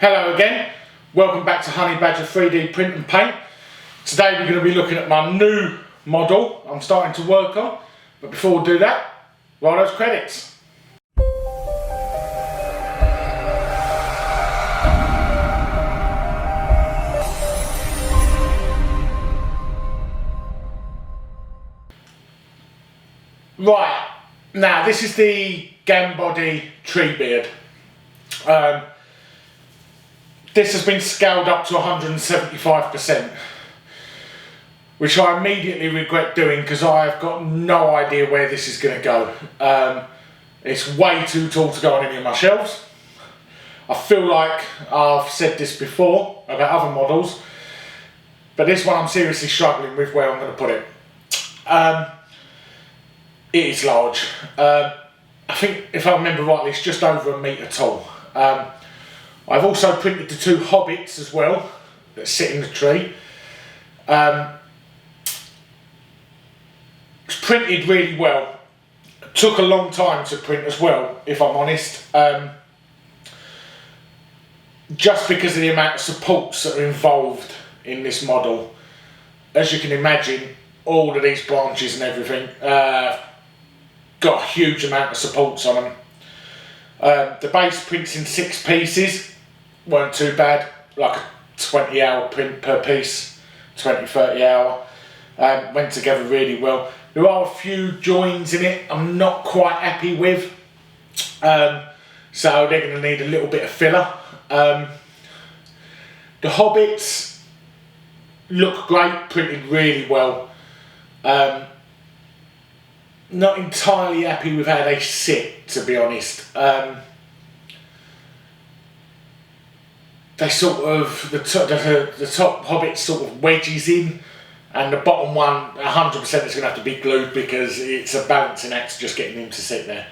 Hello again, welcome back to Honey Badger 3D Print and Paint. Today we're going to be looking at my new model I'm starting to work on, but before we do that, roll those credits. Right, now this is the Gam Body treebeard. This has been scaled up to 175%, which I immediately regret doing because I have got no idea where this is going to go. It's way too tall to go on any of my shelves. I feel like I've said this before about other models, but this one I'm seriously struggling with where I'm going to put it. It is large. I think, if I remember rightly, it's just over 1 metre tall. I've also printed the two hobbits as well that sit in the tree. It's printed really well. It took a long time to print as well, if I'm honest. Just because of the amount of supports that are involved in this model. As you can imagine, all of these branches and everything got a huge amount of supports on them. The base prints in 6 pieces, weren't too bad, like a 20-hour print per piece, 20-30 hour, went together really well. There are a few joins in it I'm not quite happy with, so they're going to need a little bit of filler. The hobbits look great, printed really well. Not entirely happy with how they sit, to be honest. They sort of, the top hobbit sort of wedges in, and the bottom one 100% is going to have to be glued because it's a balancing act just getting him to sit there.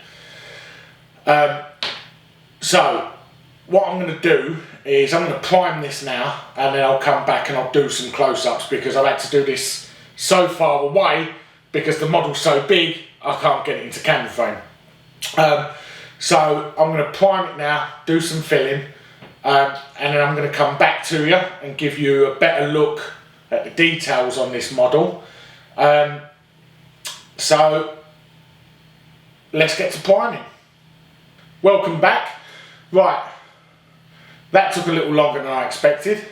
So what I'm going to do is I'm going to prime this now, and then I'll come back and I'll do some close-ups because I've had to do this so far away because the model's so big I can't get it into camera frame. So I'm going to prime it now, do some filling, and then I'm going to come back to you and give you a better look at the details on this model. So let's get to priming. Welcome back. Right, that took a little longer than I expected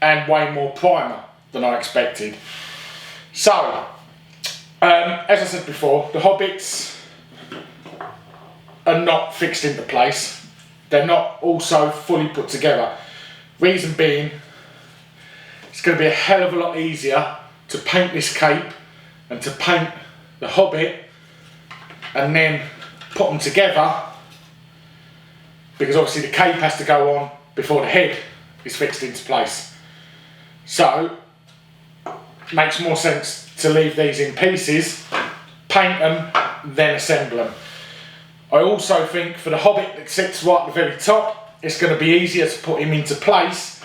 and way more primer than I expected. So as I said before, the hobbits are not fixed into place. They're not also fully put together. Reason being, it's going to be a hell of a lot easier to paint this cape and to paint the hobbit and then put them together, because obviously the cape has to go on before the head is fixed into place. So it makes more sense to leave these in pieces, paint them, then assemble them. I also think for the hobbit that sits right at the very top, it's going to be easier to put him into place,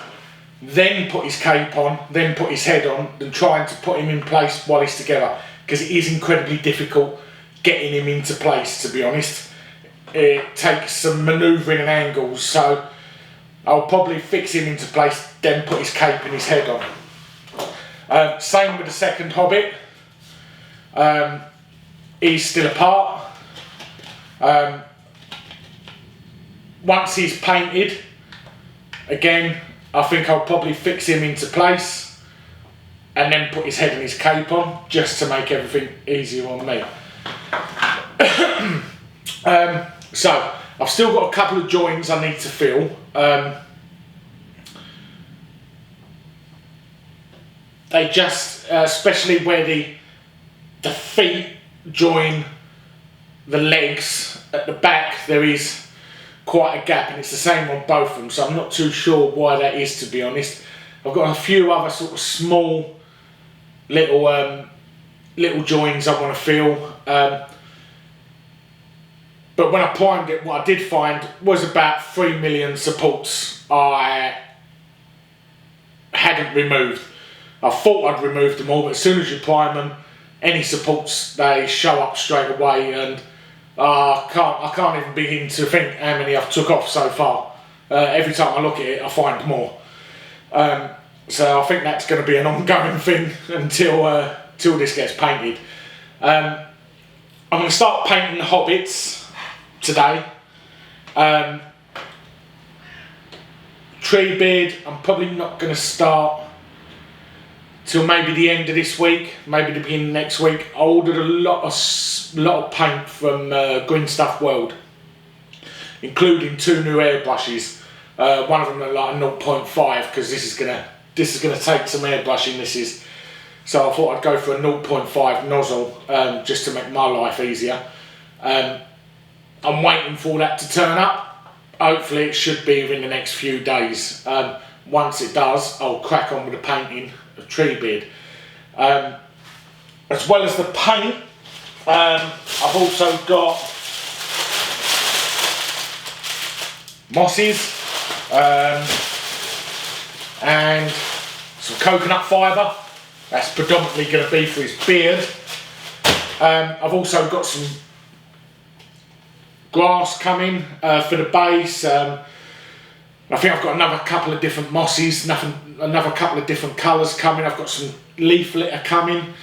then put his cape on, then put his head on, than trying to put him in place while he's together, because it is incredibly difficult getting him into place, to be honest. It takes some manoeuvring and angles, so I'll probably fix him into place, then put his cape and his head on. Same with the second hobbit. He's still apart. Once he's painted, again, I think I'll probably fix him into place and then put his head and his cape on, just to make everything easier on me. So I've still got a couple of joins I need to fill. They just, especially where the feet join the legs at the back, there is quite a gap, and it's the same on both of them, so I'm not too sure why that is, to be honest. I've got a few other sort of small little joins I want to fill, but when I primed it, what I did find was about 3 million supports I hadn't removed. I thought I'd removed them all, but as soon as you prime them, any supports, they show up straight away, and I can't even begin to think how many I've took off so far. Every time I look at it, I find more. So I think that's going to be an ongoing thing until till this gets painted. I'm going to start painting the hobbits today. Treebeard, I'm probably not going to start till maybe the end of this week, maybe the beginning of next week. I ordered a lot of paint from Green Stuff World, including 2 new airbrushes. One of them are like a 0.5 because this is gonna take some airbrushing. So I thought I'd go for a 0.5 nozzle just to make my life easier. I'm waiting for that to turn up. Hopefully it should be within the next few days. Once it does, I'll crack on with the painting of Treebeard. As well as the paint, I've also got mosses and some coconut fibre. That's predominantly going to be for his beard. I've also got some grass coming for the base. I think I've got another couple of different mosses, another couple of different colours coming. I've got some leaf litter coming.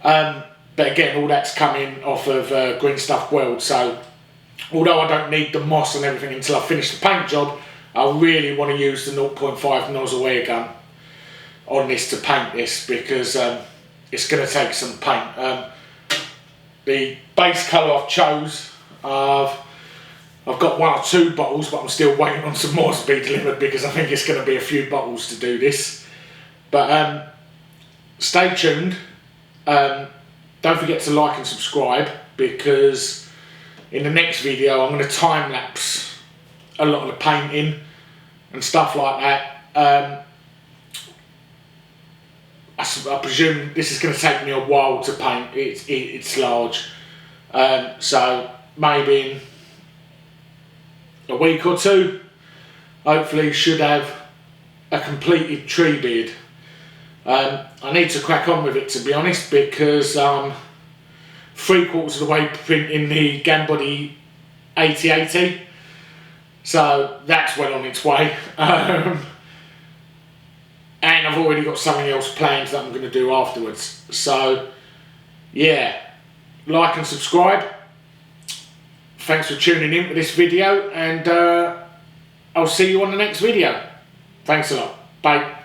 But again, all that's coming off of Green Stuff World. So although I don't need the moss and everything until I finish the paint job, I really want to use the 0.5 nozzle air gun on this to paint this, because it's going to take some paint. The base colour I've chose, I've got 1 or 2 bottles, but I'm still waiting on some more to be delivered because I think it's going to be a few bottles to do this. But stay tuned. Don't forget to like and subscribe, because in the next video I'm going to time lapse a lot of the painting and stuff like that. I presume this is going to take me a while to paint. It's large, so maybe in a week or 2, hopefully should have a completed Treebeard. I need to crack on with it, to be honest, because 3/4 of the way printing the Gambody 8080, so that's well on its way. And I've already got something else planned that I'm going to do afterwards. So yeah, like and subscribe. Thanks for tuning in for this video, and I'll see you on the next video. Thanks a lot. Bye.